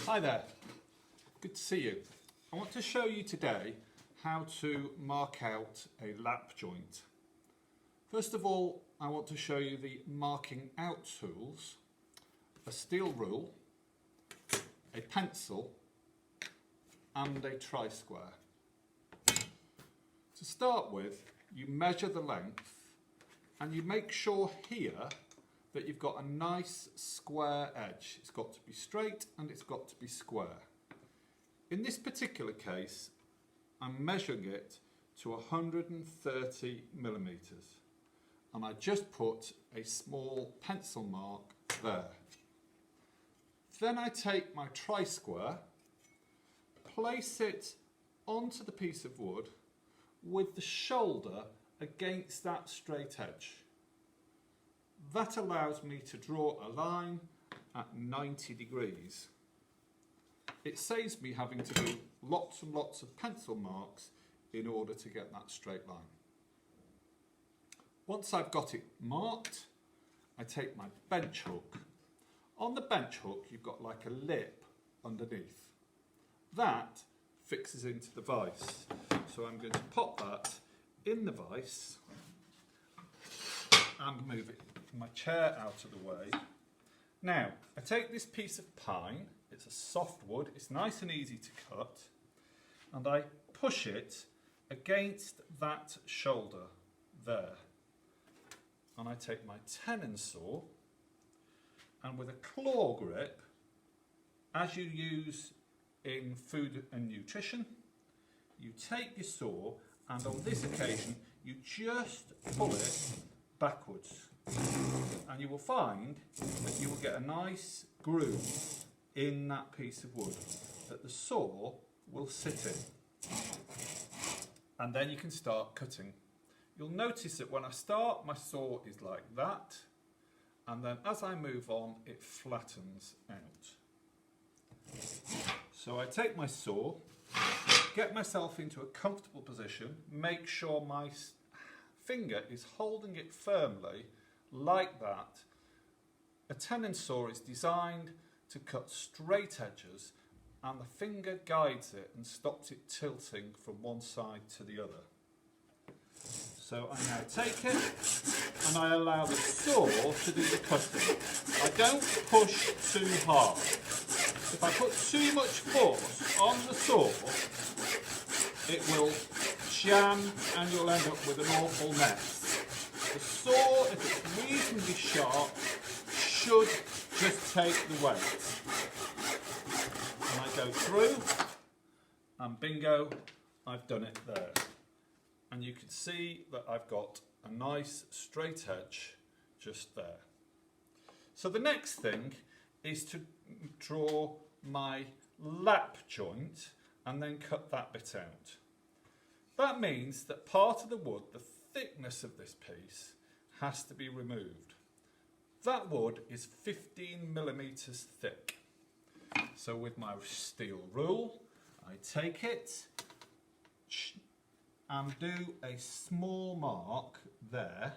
Hi there, good to see you. I want to show you today how to mark out a lap joint. First of all, I want to show you the marking out tools, a steel rule, a pencil and a tri-square. To start with, you measure the length and you make sure here that you've got a nice square edge. It's got to be straight and it's got to be square. In this particular case, I'm measuring it to 130 millimeters, and I just put a small pencil mark there. Then I take my tri-square, place it onto the piece of wood with the shoulder against that straight edge. That allows me to draw a line at 90 degrees. It saves me having to do lots and lots of pencil marks in order to get that straight line. Once I've got it marked, I take my bench hook. On the bench hook, you've got like a lip underneath. That fixes into the vise. So I'm going to pop that in the vise and move it, my chair out of the way. Now, I take this piece of pine, it's a soft wood, it's nice and easy to cut, and I push it against that shoulder there. And I take my tenon saw, and with a claw grip, as you use in food and nutrition, you take your saw, and on this occasion, you just pull it backwards. And you will find that you will get a nice groove in that piece of wood that the saw will sit in. And then you can start cutting. You'll notice that when I start, my saw is like that, and then as I move on, it flattens out. So I take my saw, get myself into a comfortable position, make sure my finger is holding it firmly like that. A tenon saw is designed to cut straight edges, and the finger guides it and stops it tilting from one side to the other. So I now take it and I allow the saw to do the cutting. I don't push too hard. If I put too much force on the saw, it will jam and you'll end up with an awful mess. The saw, if it's reasonably sharp, should just take the weight. And I go through, and bingo, I've done it there. And you can see that I've got a nice straight edge just there. So the next thing is to draw my lap joint and then cut that bit out. That means that part of the wood, the thickness of this piece, has to be removed. That wood is 15 millimeters thick. So with my steel rule, I take it and do a small mark there.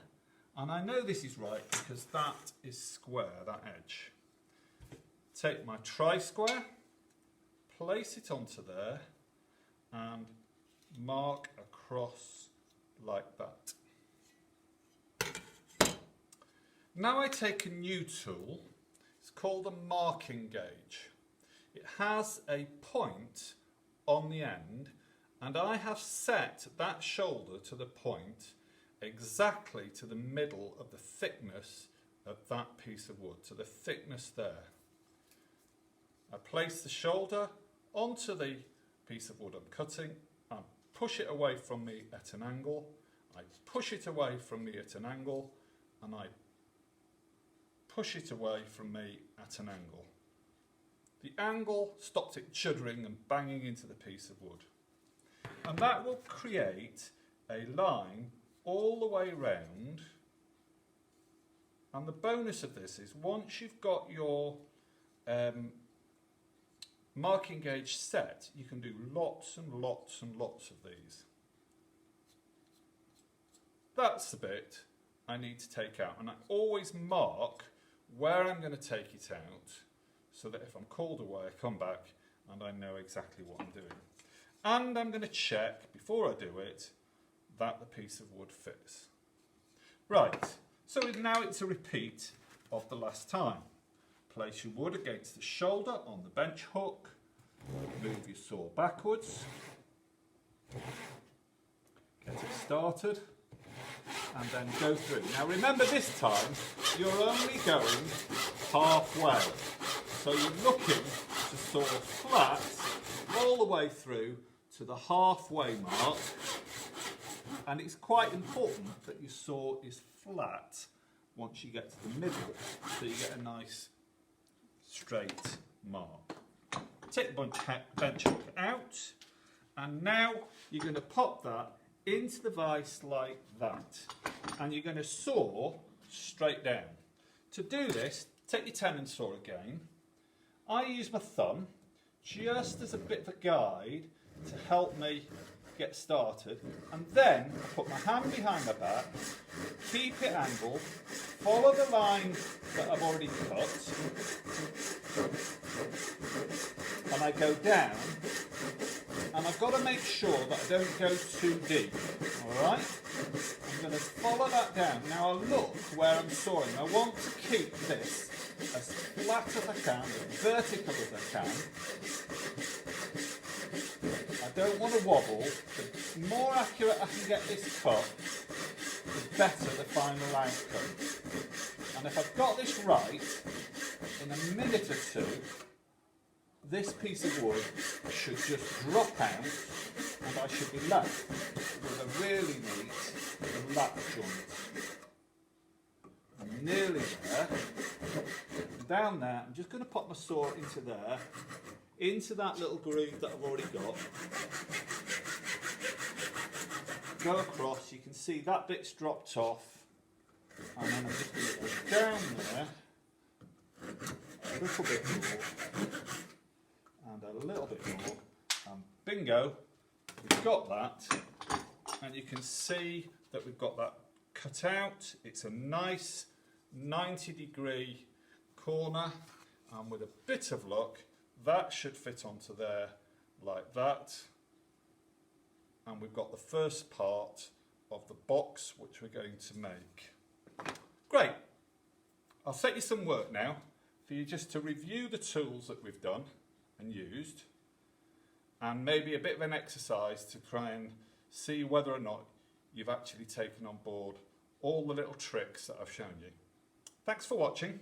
And I know this is right because that is square, that edge. Take my tri-square, place it onto there, and mark across like that. Now I take a new tool. It's called a marking gauge. It has a point on the end, and I have set that shoulder to the point exactly to the middle of the thickness of that piece of wood, to the thickness there. I place the shoulder onto the piece of wood I'm cutting and push it away from me at an angle. I push it away from me at an angle, and I push it away from me at an angle. The angle stops it juddering and banging into the piece of wood. And that will create a line all the way round. And the bonus of this is once you've got your marking gauge set, you can do lots and lots and lots of these. That's the bit I need to take out, and I always mark where I'm going to take it out so that if I'm called away, I come back and I know exactly what I'm doing. And I'm going to check, before I do it, that the piece of wood fits. Right, so now it's a repeat of the last time. Place your wood against the shoulder on the bench hook, move your saw backwards, get it started, and then go through. Now remember, this time you're only going halfway, so you're looking to saw flat all the way through to the halfway mark, and it's quite important that your saw is flat once you get to the middle, so you get a nice straight mark. Take the bench hook out, and now you're going to pop that into the vise like that, and you're going to saw straight down. To do this, take your tenon saw again. I use my thumb just as a bit of a guide to help me get started, and then I put my hand behind my back, keep it angled, follow the line that I've already cut, and I go down, and I've got to make sure that I don't go too deep. Alright? I'm going to follow that down. Now I look where I'm sawing. I want to keep this as flat as I can, as vertical as I can. I don't want to wobble. The more accurate I can get this cut, the better the final outcome. And if I've got this right, in a minute or two, this piece of wood should just drop out, and I should be left with a really neat lap joint. I'm nearly there. Down there, I'm just going to pop my saw into there, into that little groove that I've already got. Go across, you can see that bit's dropped off, and then I'm just going to go down there, a little bit more, and a little bit more, and bingo, we've got that, and you can see that we've got that cut out. It's a nice 90-degree corner, and with a bit of luck that should fit onto there like that, and we've got the first part of the box which we're going to make. Great. I'll set you some work now for you just to review the tools that we've done and used, and maybe a bit of an exercise to try and see whether or not you've actually taken on board all the little tricks that I've shown you. Thanks for watching.